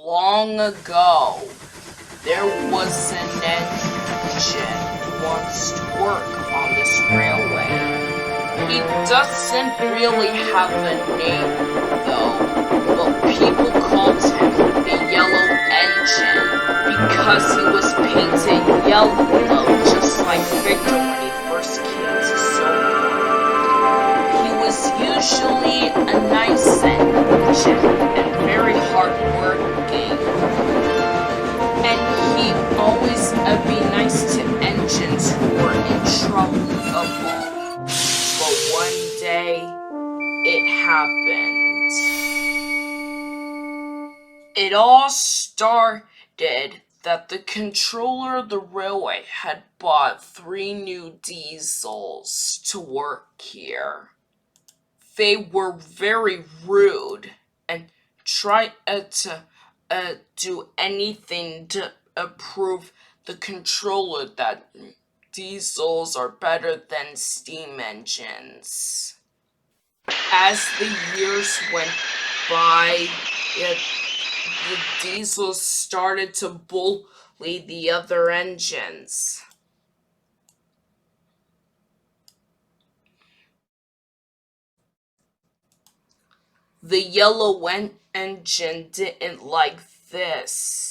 Long ago, there was an engine who wants to work on this railway. He doesn't really have a name, though, but people called him the Yellow Engine because he was painted yellow, just like Victor when he first came to Silver. He was usually a nice engine and very hardworking, and he always be nice to engines who were in trouble. But one day, it happened. It all started that the controller of the railway had bought 3 new diesels to work here. They were very rude and tried to do anything to prove the controller that diesels are better than steam engines. As the years went by, the diesels started to bully the other engines. The yellow engine didn't like this.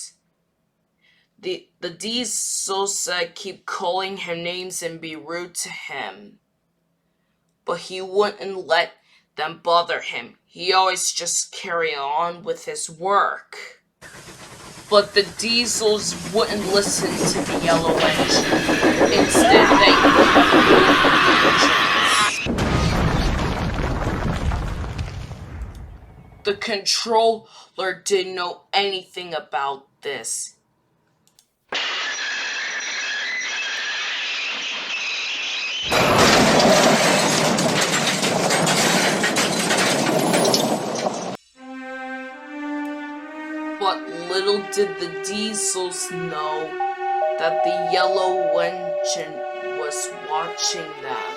The diesels keep calling him names and be rude to him. But he wouldn't let them bother him. He always just carried on with his work. But the diesels wouldn't listen to the yellow engine. Instead, they The controller didn't know anything about this. But little did the diesels know that the yellow engine was watching them.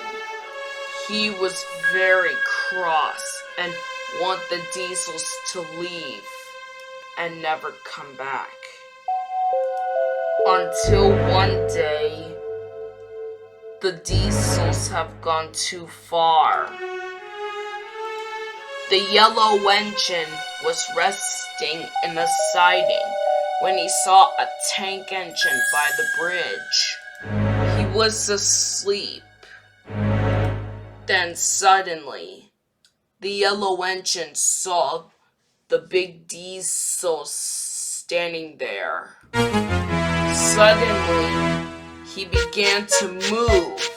He was very cross and want the diesels to leave and never come back. Until one day, the diesels have gone too far. The yellow engine was resting in a siding when he saw a tank engine by the bridge. He was asleep. Then suddenly, the yellow engine saw the big diesel standing there. Suddenly, he began to move.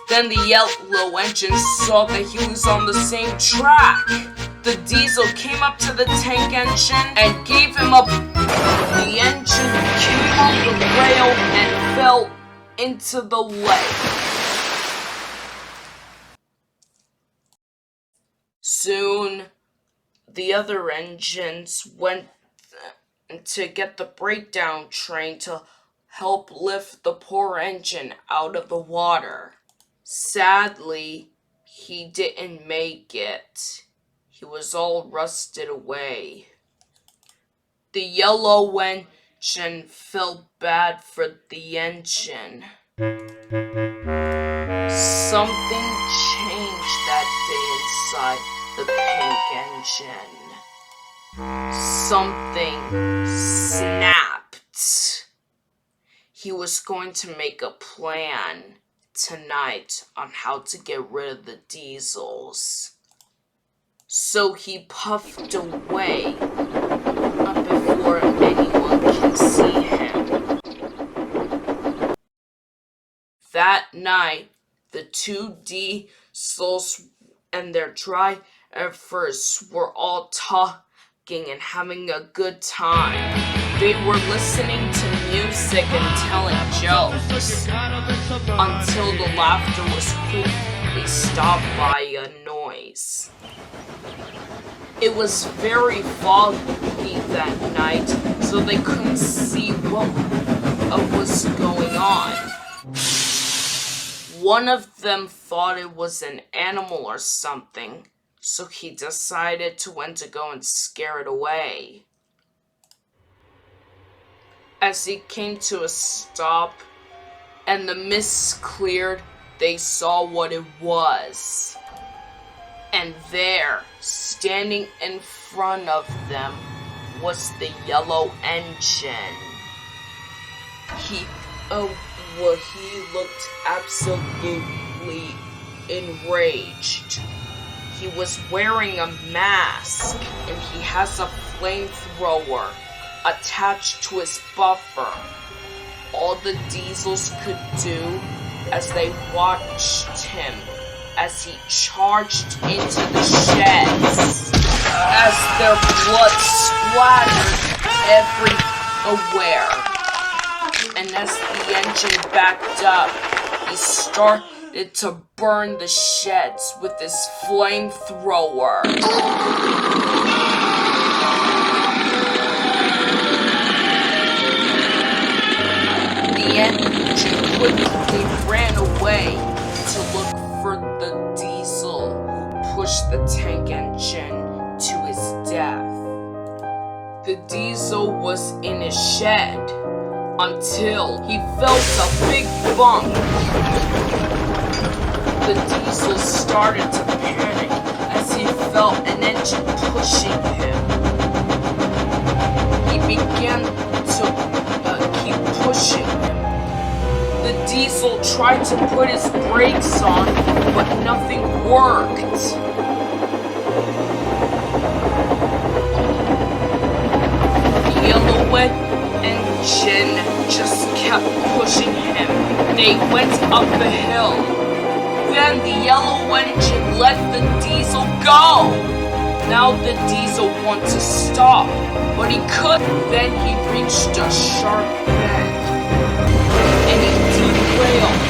Then the yellow engine saw that he was on the same track. The diesel came up to the tank engine and gave him up. The engine came off the rail and fell into the lake. Soon, the other engines went to get the breakdown train to help lift the poor engine out of the water. Sadly, he didn't make it. He was all rusted away. The yellow engine felt bad for the engine. Something changed that day inside the pink engine. Something snapped. He was going to make a plan tonight on how to get rid of the diesels. So he puffed away before anyone can see him. That night, the 2 diesels and their drivers were all talking and having a good time. They were listening to music and telling jokes until the laughter was quickly stopped by a noise. It was very foggy that night, so they couldn't see what was going on. One of them thought it was an animal or something, so he decided to when to go and scare it away. As he came to a stop and the mist cleared, they saw what it was. And there, standing in front of them, was the yellow engine. He looked absolutely enraged. He was wearing a mask, and he has a flamethrower attached to his buffer. All the diesels could do as they watched him as he charged into the sheds, as their blood splattered everywhere. And as the engine backed up, he started to burn the sheds with his flamethrower. The engine quickly ran away to look for the diesel who pushed the tank engine to his death. The diesel was in his shed until he felt a big bump. The diesel started to panic as he felt an engine pushing him. He began to keep pushing him. The diesel tried to put his brakes on, but nothing worked. The yellow engine just kept pushing him. They went up the hill. Then the yellow engine let the diesel go. Now the diesel wanted to stop, but he couldn't. Then he reached a sharp bend, and he derailed.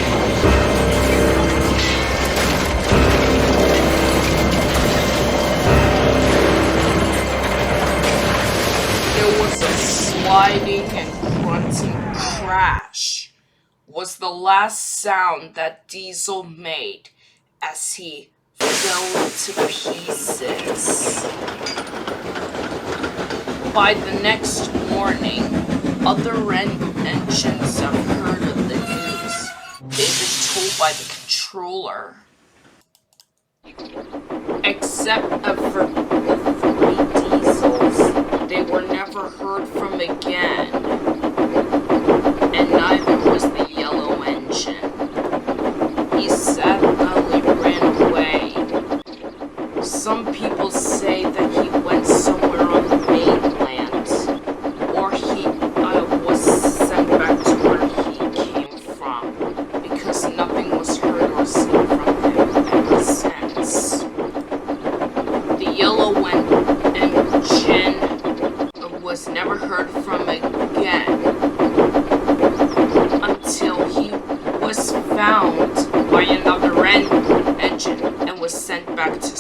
There was a sliding and grunting crash. Was the last sound that Diesel made as he fell to pieces. By the next morning, other engines have heard of the news. They've been told by the controller. Except for the 3 diesels, they were never heard from again. And neither was the yellow engine. He sadly ran away. Some people say that he went somewhere on the mainland, or he was sent back to where he came from, because nothing was heard or seen from him ever since. The yellow engine was never heard from again, until he was found by another engine and was sent back to